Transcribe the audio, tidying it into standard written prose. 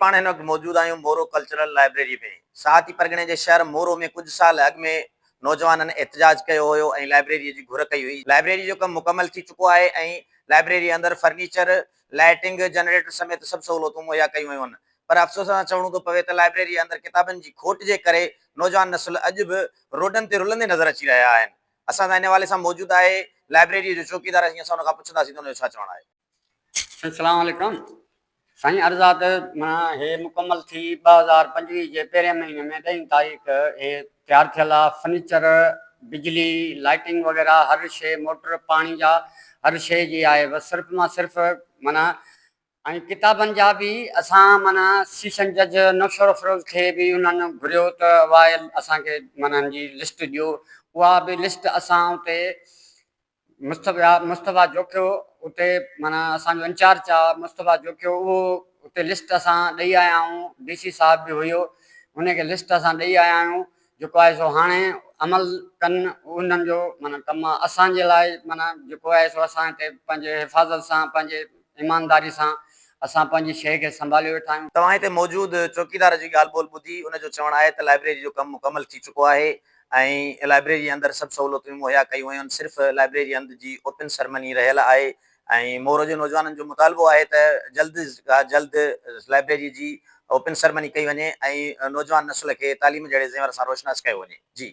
पाण हिन वक़्तु मौजूदु आहियूं मोरो कल्चरल लाइब्रेरी में। साथ ई परगि॒णे जे शहर मोरो में कुझु साल अॻु में नौजवाननि एहतिजाज कयो हुयो ऐं लाइब्रेरीअ जी घुर कई हुई। लाइब्रेरी जो कमु मुकमल थी चुको आहे ऐं लाइब्रेरी अंदरि फर्नीचर, लाइटिंग, जनरेटर समेत सभु सहूलियतूं मुहैया कयूं वियूं आहिनि। पर अफ़सोस सां चवणो थो पवे त लाइब्रेरी अंदरि किताबनि जी खोट जे करे नौजवान नस्ल अॼु बि रोडनि ते रुलंदे नज़र अची रहिया आहिनि। असां सां हिन हवाले सां मौजूदु आहे लाइब्रेरी जो चौकीदार, असां हुन खां पुछंदासीं त हुनजो छा चवणु आहे। अस्सलाम वालेकुम साईं। अर्ज़ात माना हे मुकमल थी 2025 जे पहिरें महीने में 10 तारीख़ हे तैयार थियल आहे। फर्नीचर, बिजली, लाइटिंग वग़ैरह हर शइ, मोटर, पाणी जा हर शइ जी आहे। बसि सिर्फ़ु मां सिर्फ़ु माना ऐं किताबनि जा बि असां माना सीशन जज नौशर अफ़रोज़ खे बि उन्हनि घुरियो त वाहे असांखे माना जी लिस्ट ॾियो। उहा बि लिस्ट असां उते मुस्तफ़ा जोखियो उते माना असांजो इंचार्ज आहे मुस्तफ़ा जोखियो, उहो उते लिस्ट असां ॾेई आया आहियूं। DC साहिब बि हुयो, उनखे लिस्ट असां ॾेई आया आहियूं। जेको आहे सो हाणे अमल कनि उन्हनि जो माना कमु आहे। असांजे लाइ माना जेको आहे सो असां हिते पंहिंजे हिफ़ाज़त सां, पंहिंजे ईमानदारी सां असां पंहिंजी शइ खे संभाले वेठा आहियूं। तव्हां हिते मौजूदु चौकीदार जी ॻाल्हि ॿोल ॿुधी, उनजो चवणु आहे त लाइब्रेरी जो कमु मुकमल थी चुको आहे ऐं लाइब्रेरी जे अंदरि सभु सहूलियतूं मुहैया कयूं वयूं आहिनि। सिर्फ़ु लाइब्रेरी अंदरि जी ओपन सेरेमनी रहियल आहे ऐं मोरो जे नौजवाननि जो मुतालबो आहे त जल्द खां जल्द लाइब्रेरी जी ओपन सेरेमनी कई वञे ऐं नौजवान नस्ल खे तालीम जहिड़े ज़ेवर सां रोशनास कयो वञे। जी।